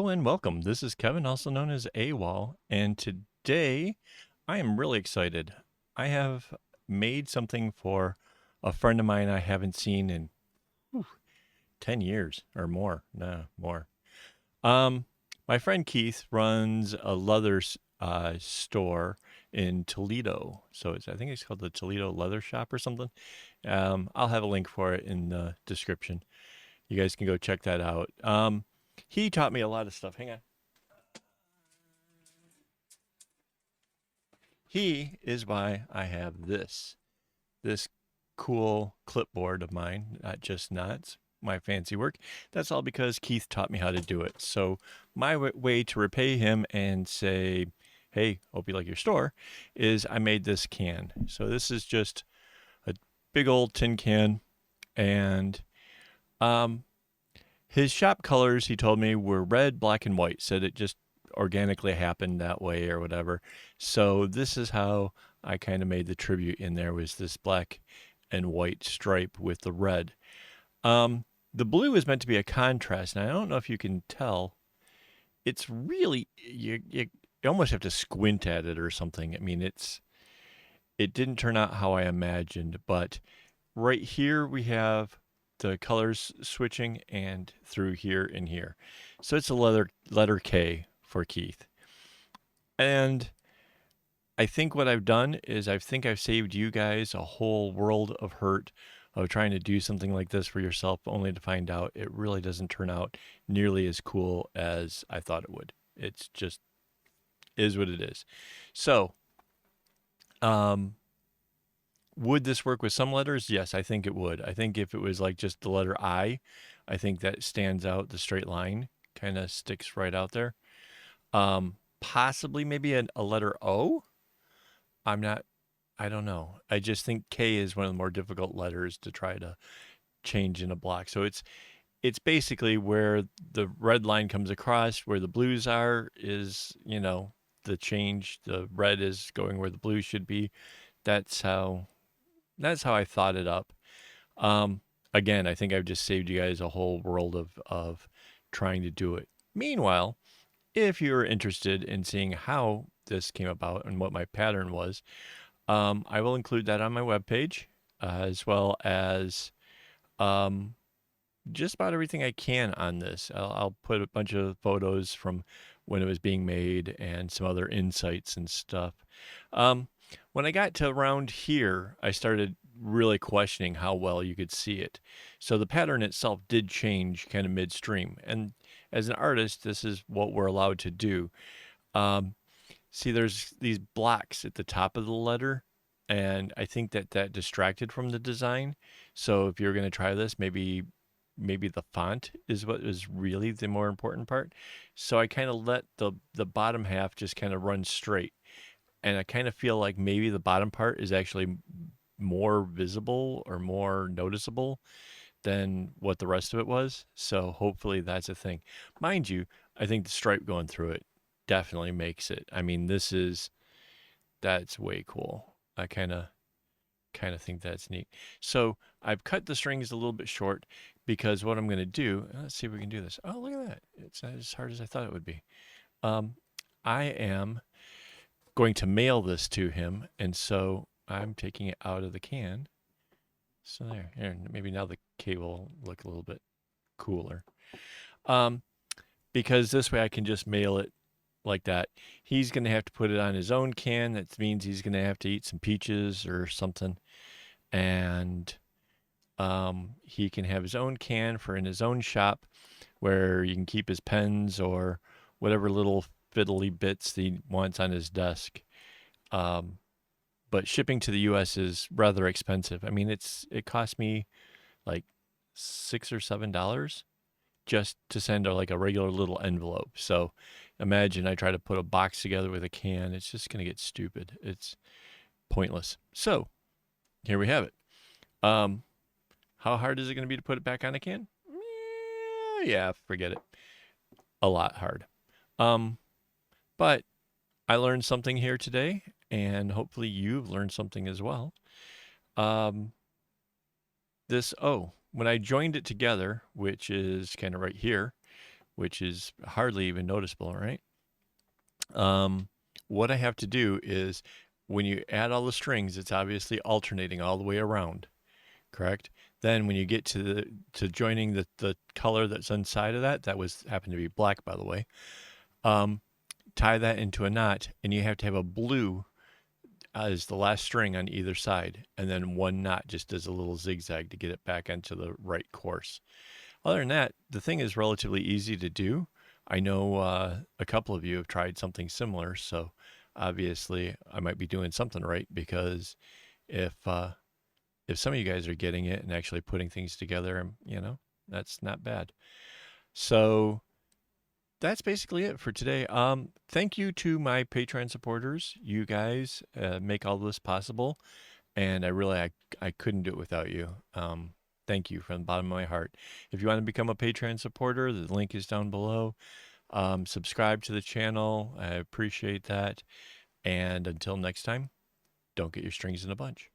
Hello and welcome. This is Kevin, also known as AWOL, and today I am really excited. I have made something for a friend of mine I haven't seen in whew, 10 years or more. No, more. Um, my friend Keith runs a leather store in Toledo. I think it's called the Toledo Leather Shop or something. I'll have a link for it in the description. You guys can go check that out. He taught me a lot of stuff. Hang on. He is why I have this cool clipboard of mine, not just knots, my fancy work. That's all because Keith taught me how to do it. So my way to repay him and say, hey, hope you like your store, is I made this can. So this is just a big old tin can, and um, his shop colors, he told me, were red, black, and white. Said it just organically happened that way or whatever. So this is how I kind of made the tribute in there, was this black and white stripe with the red. The blue is meant to be a contrast, and I don't know if you can tell. It's really you almost have to squint at it or something. I mean, it didn't turn out how I imagined, but right here we have the colors switching and through here and here. So it's a letter K for Keith. And I think what I've done is I think I've saved you guys a whole world of hurt of trying to do something like this for yourself only to find out it really doesn't turn out nearly as cool as I thought it would. It's just is what it is. So, um, would this work with some letters? Yes, I think it would. I think if it was like just the letter I think that stands out. The straight line kind of sticks right out there. Possibly maybe a letter O. I'm not, I don't know. I just think K is one of the more difficult letters to try to change in a block. So it's basically where the red line comes across, where the blues are is, the change. The red is going where the blue should be. That's how that's how I thought it up. Um, Again, I think I've just saved you guys a whole world of trying to do it. Meanwhile, if you're interested in seeing how this came about and what my pattern was, I will include that on my webpage, as well as um, just about everything I can on this. I'll put a bunch of photos from when it was being made and some other insights and stuff. Um, when I got to around here, I started really questioning how well you could see it. So the pattern itself did change kind of midstream. And as an artist, this is what we're allowed to do. Um, See, there's these blocks at the top of the letter, and I think that distracted from the design. So if you're going to try this, maybe the font is what is really the more important part. So I kind of let the bottom half just kind of run straight, and I kind of feel like maybe the bottom part is actually more visible or more noticeable than what the rest of it was. So hopefully that's a thing. Mind you, I think the stripe going through it definitely makes it. I mean, that's way cool. I kind of think that's neat. So I've cut the strings a little bit short because what I'm going to do, let's see if we can do this. Oh, look at that. It's not as hard as I thought it would be. Um, I am going to mail this to him, and so I'm taking it out of the can. So there, here, maybe now the cable will look a little bit cooler. Um, because this way I can just mail it like that. He's going to have to put it on his own can. That means he's going to have to eat some peaches or something. And he can have his own can for in his own shop where you can keep his pens or whatever little fiddly bits he wants on his desk. Um, but shipping to the U.S. is rather expensive. I mean, it cost me like $6 or $7 just to send like a regular little envelope. So imagine I try to put a box together with a can. It's just going to get stupid. It's pointless. So here we have it. Um, how hard is it going to be to put it back on a can? Yeah, forget it. A lot hard. Um, but I learned something here today, and hopefully you've learned something as well. Um, when I joined it together, which is kind of right here, which is hardly even noticeable, right? Um, what I have to do is when you add all the strings, it's obviously alternating all the way around, correct? Then when you get to joining the color that's inside of that, that was happened to be black, by the way. Um, tie that into a knot, and you have to have a blue as the last string on either side, and then one knot just as a little zigzag to get it back into the right course. Other than that, the thing is relatively easy to do. I know a couple of you have tried something similar, so obviously I might be doing something right because if some of you guys are getting it and actually putting things together, that's not bad. So that's basically it for today. Thank you to my Patreon supporters. You guys make all this possible, and I couldn't do it without you. Thank you from the bottom of my heart. If you want to become a Patreon supporter, the link is down below. Subscribe to the channel. I appreciate that. And until next time, don't get your strings in a bunch.